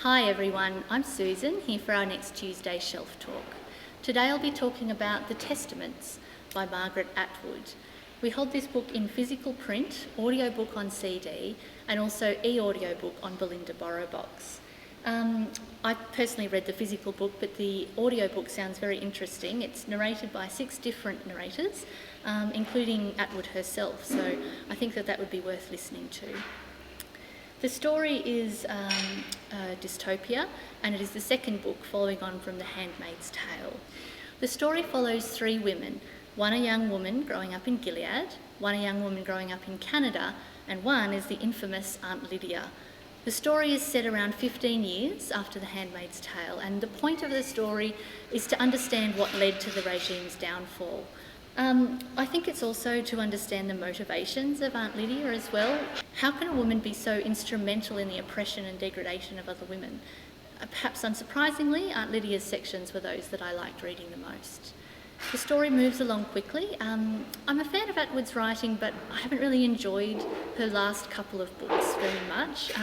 Hi everyone, I'm Susan, here for our next Tuesday Shelf Talk. Today I'll be talking about The Testaments by Margaret Atwood. We hold this book in physical print, audiobook on CD, and also e-audiobook on Belinda Borrowbox. I personally read the physical book, but the audiobook sounds very interesting. It's narrated by 6 different narrators, including Atwood herself, so I think that would be worth listening to. The story is a dystopia, and it is the second book following on from The Handmaid's Tale. The story follows 3 women, one a young woman growing up in Gilead, one a young woman growing up in Canada, and one is the infamous Aunt Lydia. The story is set around 15 years after The Handmaid's Tale, and the point of the story is to understand what led to the regime's downfall. I think it's also to understand the motivations of Aunt Lydia as well. How can a woman be so instrumental in the oppression and degradation of other women? Perhaps unsurprisingly, Aunt Lydia's sections were those that I liked reading the most. The story moves along quickly. I'm a fan of Atwood's writing, but I haven't really enjoyed her last couple of books very much.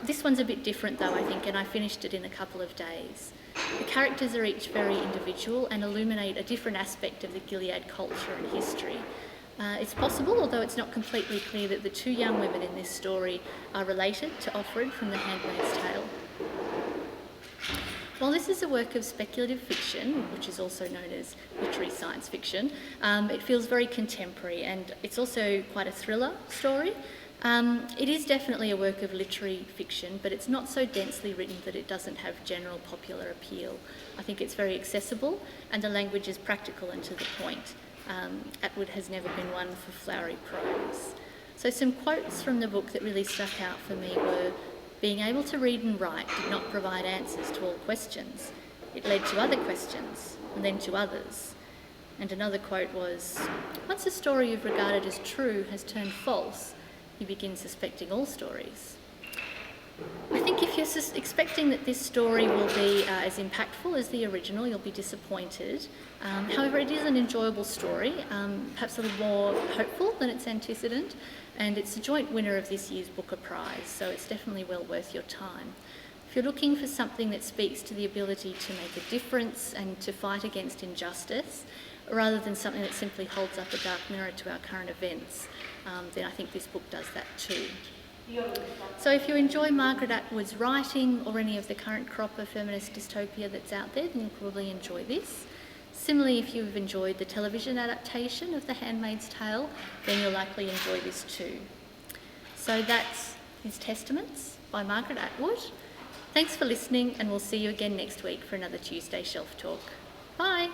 This one's a bit different though, I think, and I finished it in a couple of days. The characters are each very individual and illuminate a different aspect of the Gilead culture and history. It's possible, although it's not completely clear, that the 2 young women in this story are related to Offred from The Handmaid's Tale. While this is a work of speculative fiction, which is also known as literary science fiction, it feels very contemporary, and it's also quite a thriller story. It is definitely a work of literary fiction, but it's not so densely written that it doesn't have general popular appeal. I think it's very accessible, and the language is practical and to the point. Atwood has never been one for flowery prose. So some quotes from the book that really stuck out for me were, "Being able to read and write did not provide answers to all questions. It led to other questions, and then to others." And another quote was, "Once a story you've regarded as true has turned false, you begin suspecting all stories." I think if you're expecting that this story will be as impactful as the original, you'll be disappointed. However, it is an enjoyable story, perhaps a little more hopeful than its antecedent, and it's a joint winner of this year's Booker Prize, so it's definitely well worth your time. If you're looking for something that speaks to the ability to make a difference and to fight against injustice, rather than something that simply holds up a dark mirror to our current events, then I think this book does that too. So if you enjoy Margaret Atwood's writing or any of the current crop of feminist dystopia that's out there, then you'll probably enjoy this. Similarly, if you've enjoyed the television adaptation of The Handmaid's Tale, then you'll likely enjoy this too. So that's his Testaments by Margaret Atwood. Thanks for listening, and we'll see you again next week for another Tuesday Shelf Talk. Bye!